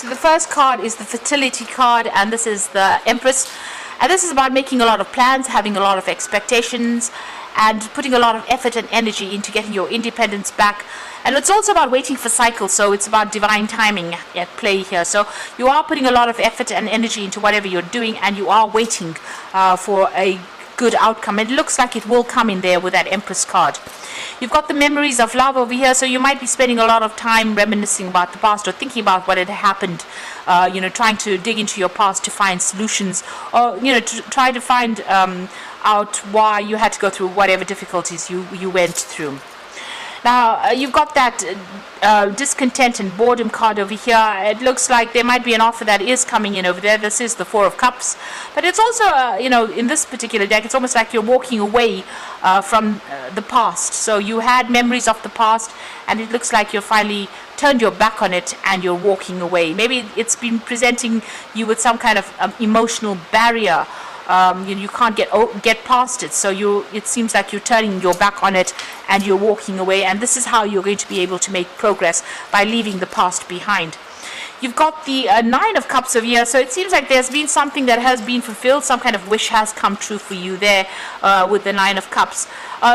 So the first card is the fertility card, and this is the Empress. And this is about making a lot of plans, having a lot of expectations, and putting a lot of effort and energy into getting your independence back. And it's also about waiting for cycles, so it's about divine timing at play here. So you are putting a lot of effort and energy into whatever you're doing, and you are waiting for a good outcome. It looks like it will come in there with that Empress card. You've got the memories of love over here, so you might be spending a lot of time reminiscing about the past or thinking about what had happened, trying to dig into your past to find solutions, or to try to find out why you had to go through whatever difficulties you went through. Now, you've got that discontent and boredom card over here. It looks like there might be an offer that is coming in over there. This is the Four of Cups. But it's also, in this particular deck, it's almost like you're walking away from the past. So you had memories of the past, and it looks like you've finally turned your back on it and you're walking away. Maybe it's been presenting you with some kind of emotional barrier. You can't get past it, so it seems like you're turning your back on it and you're walking away, and this is how you're going to be able to make progress, by leaving the past behind. You've got the Nine of Cups over here, so it seems like there's been something that has been fulfilled, some kind of wish has come true for you there with the Nine of Cups.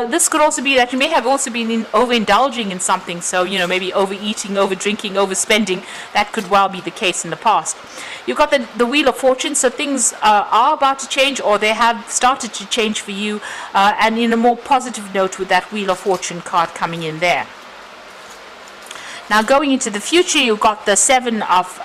This could also be that you may have also been overindulging in something, so maybe overeating, overdrinking, overspending. That could well be the case in the past. You've got the Wheel of Fortune, so things are about to change, or they have started to change for you, and in a more positive note with that Wheel of Fortune card coming in there. Now, going into the future, you've got the Seven of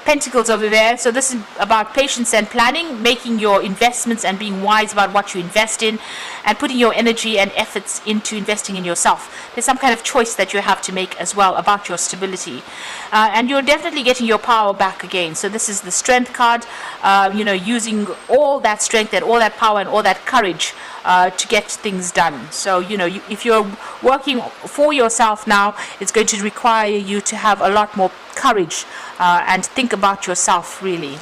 Pentacles over there. So this is about patience and planning, making your investments and being wise about what you invest in, and putting your energy and efforts into investing in yourself. There's some kind of choice that you have to make as well about your stability. And you're definitely getting your power back again. So this is the Strength card, using all that strength and all that power and all that courage to get things done. So, if you're working for yourself now, it's going to require you to have a lot more courage and think about yourself, really.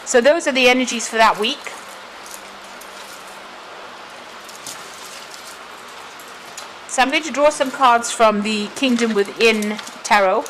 So those are the energies for that week. So I'm going to draw some cards from the Kingdom Within Tarot.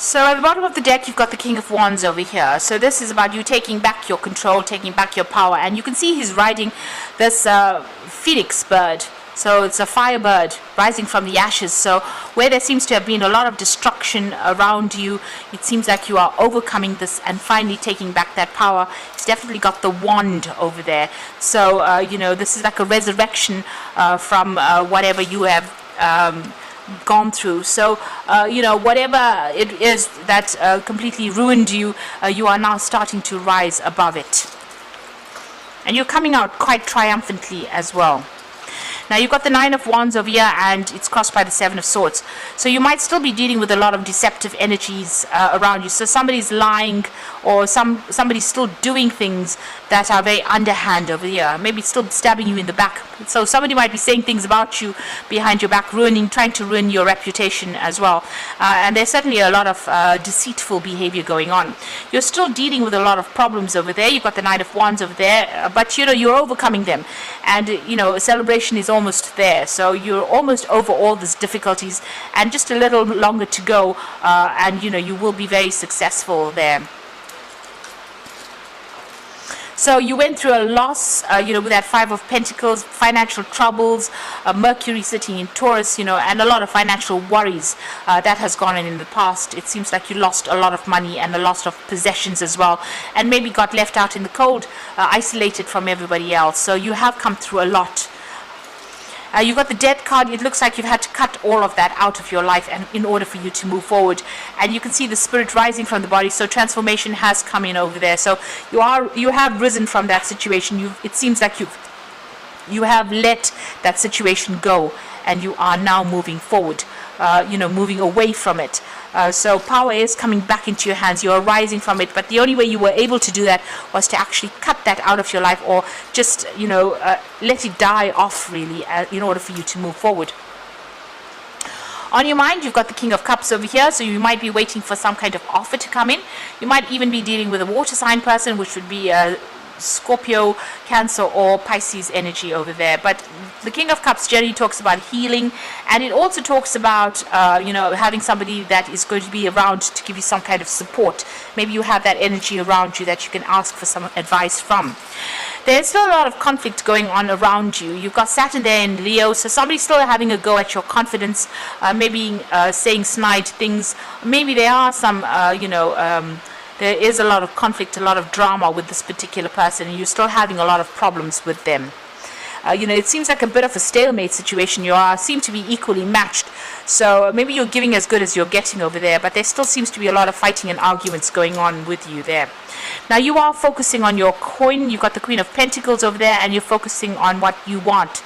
So at the bottom of the deck, you've got the King of Wands over here. So this is about you taking back your control, taking back your power. And you can see he's riding this phoenix bird. So it's a firebird rising from the ashes. So where there seems to have been a lot of destruction around you, it seems like you are overcoming this and finally taking back that power. It's definitely got the wand over there. So, this is like a resurrection from whatever you have gone through. So whatever it is that completely ruined you, you are now starting to rise above it, and you're coming out quite triumphantly as well. Now you've got the Nine of Wands over here, and it's crossed by the Seven of Swords. So you might still be dealing with a lot of deceptive energies around you. So somebody's lying, or somebody's still doing things that are very underhand over here. Maybe still stabbing you in the back. So somebody might be saying things about you behind your back, trying to ruin your reputation as well. And there's certainly a lot of deceitful behavior going on. You're still dealing with a lot of problems over there. You've got the Knight of Wands over there, but you're overcoming them. And a celebration is almost there. So you're almost over all these difficulties, and just a little longer to go, and you will be very successful there. So you went through a loss, with that Five of Pentacles, financial troubles, Mercury sitting in Taurus, and a lot of financial worries that has gone on in the past. It seems like you lost a lot of money and a lot of possessions as well, and maybe got left out in the cold, isolated from everybody else. So you have come through a lot. You got the death card. It looks like you've had to cut all of that out of your life and in order for you to move forward. And you can see the spirit rising from the body. So transformation has come in over there. So you have risen from that situation. It seems like you have let that situation go, and you are now moving forward. Moving away from it. So power is coming back into your hands. You are rising from it, but the only way you were able to do that was to actually cut that out of your life, or just let it die off really, in order for you to move forward. On your mind, you've got the King of Cups over here, so you might be waiting for some kind of offer to come in. You might even be dealing with a water sign person, which would be Scorpio, Cancer, or Pisces energy over there. But the King of Cups generally talks about healing, and it also talks about having somebody that is going to be around to give you some kind of support. Maybe you have that energy around you that you can ask for some advice from. There's still a lot of conflict going on around you. You've got Saturn there in Leo, so somebody's still having a go at your confidence, maybe saying snide things. Maybe there are some there is a lot of conflict, a lot of drama with this particular person, and you're still having a lot of problems with them. It seems like a bit of a stalemate situation. You seem to be equally matched. So maybe you're giving as good as you're getting over there, but there still seems to be a lot of fighting and arguments going on with you there. Now you are focusing on your coin. You've got the Queen of Pentacles over there, and you're focusing on what you want.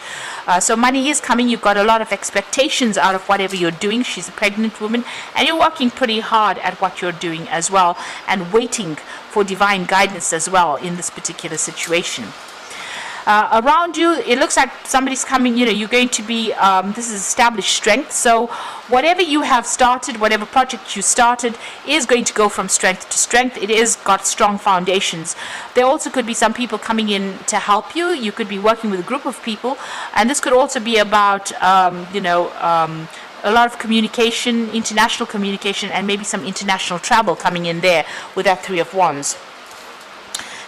So money is coming. You've got a lot of expectations out of whatever you're doing. She's a pregnant woman, and you're working pretty hard at what you're doing as well, and waiting for divine guidance as well in this particular situation. Around you, it looks like somebody's coming, you're going to be, this is established strength. So whatever you have started, whatever project you started, is going to go from strength to strength. It is got strong foundations. There also could be some people coming in to help you. You could be working with a group of people, and this could also be about, a lot of communication, international communication, and maybe some international travel coming in there with that Three of Wands.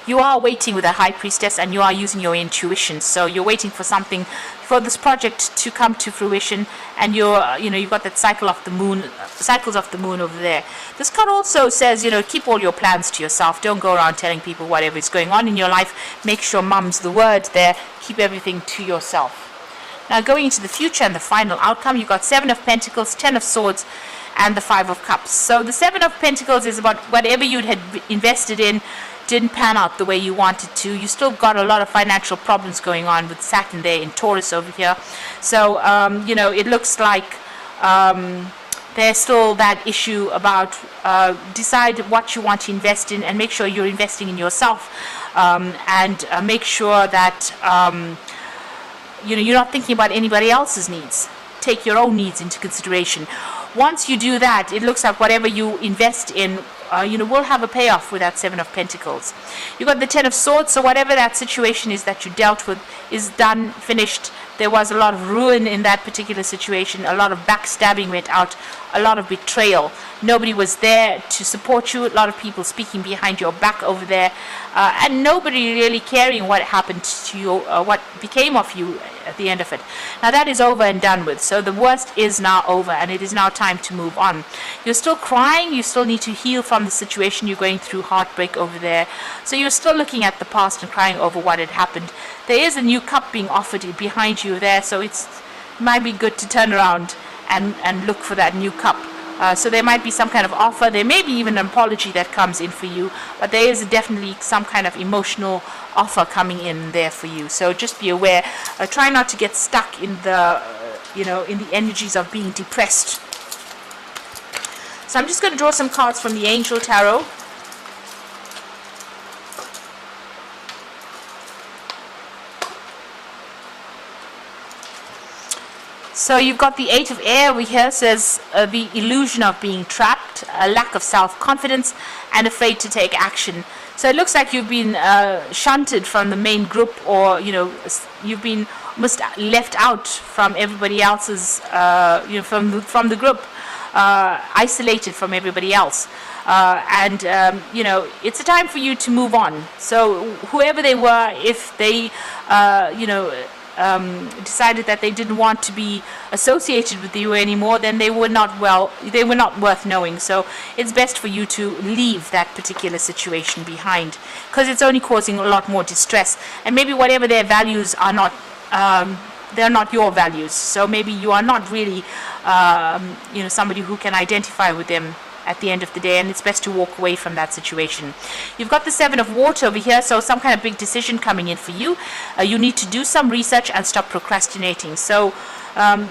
You are waiting with a High Priestess, and you are using your intuition. So you're waiting for something, for this project to come to fruition, and you've got that cycles of the moon over there. This card also says, keep all your plans to yourself. Don't go around telling people whatever is going on in your life. Make sure mum's the word there. Keep everything to yourself. Now going into the future and the final outcome, you've got Seven of Pentacles, Ten of Swords, and the Five of Cups. So the Seven of Pentacles is about whatever you had invested in didn't pan out the way you wanted to. You still got a lot of financial problems going on with Saturn there in Taurus over here. So it looks like there's still that issue about decide what you want to invest in, and make sure you're investing in yourself, and make sure that you're not thinking about anybody else's needs. Take your own needs into consideration. Once you do that, it looks like whatever you invest in will have a payoff with that Seven of Pentacles. You got the Ten of Swords, so whatever that situation is that you dealt with is done, finished. There was a lot of ruin in that particular situation. A lot of backstabbing went out, a lot of betrayal. Nobody was there to support you. A lot of people speaking behind your back over there, and nobody really caring what happened to you, what became of you at the end of it. Now that is over and done with. So the worst is now over, and it is now time to move on. You're still crying. You still need to heal from the situation. You're going through heartbreak over there. So you're still looking at the past and crying over what had happened. There is a new cup being offered behind you there, so it might be good to turn around and look for that new cup. So there might be some kind of offer. There may be even an apology that comes in for you, but there is definitely some kind of emotional offer coming in there for you. So just be aware. Try not to get stuck in the in the energies of being depressed. So I'm just going to draw some cards from the Angel Tarot. So you've got the Eight of Air over here, says the illusion of being trapped, a lack of self-confidence, and afraid to take action. So it looks like you've been shunted from the main group, or you've been almost left out from everybody else's, from the group, isolated from everybody else. It's a time for you to move on. So whoever they were, if they, decided that they didn't want to be associated with you anymore, then they were not worth knowing. So it's best for you to leave that particular situation behind, because it's only causing a lot more distress, and maybe whatever their values are not they're not your values. So maybe you are not really, somebody who can identify with them at the end of the day, and it's best to walk away from that situation. You've got the Seven of Water over here, so some kind of big decision coming in for you. You need to do some research and stop procrastinating. So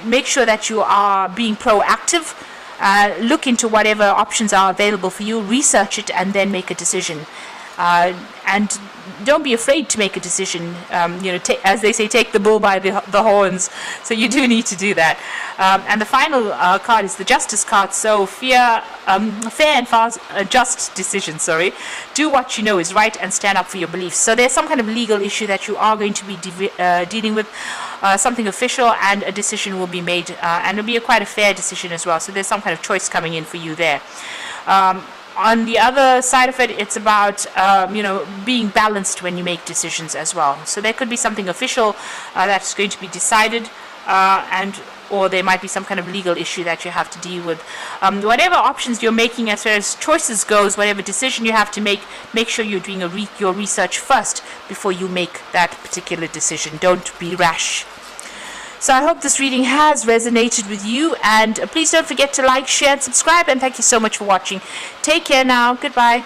make sure that you are being proactive. Look into whatever options are available for you, research it, and then make a decision. And don't be afraid to make a decision. As they say, take the bull by the horns. So you do need to do that. And the final card is the Justice card. So fair and fast, just decision. Do what you know is right and stand up for your beliefs. So there's some kind of legal issue that you are going to be dealing with, something official, and a decision will be made, and it'll be quite a fair decision as well. So there's some kind of choice coming in for you there. On the other side of it, it's about being balanced when you make decisions as well. So there could be something official that's going to be decided, or there might be some kind of legal issue that you have to deal with. Whatever options you're making as far as choices goes, whatever decision you have to make sure you're doing your research first before you make that particular decision. Don't be rash. So I hope this reading has resonated with you, and please don't forget to like, share, and subscribe, and thank you so much for watching. Take care now. Goodbye.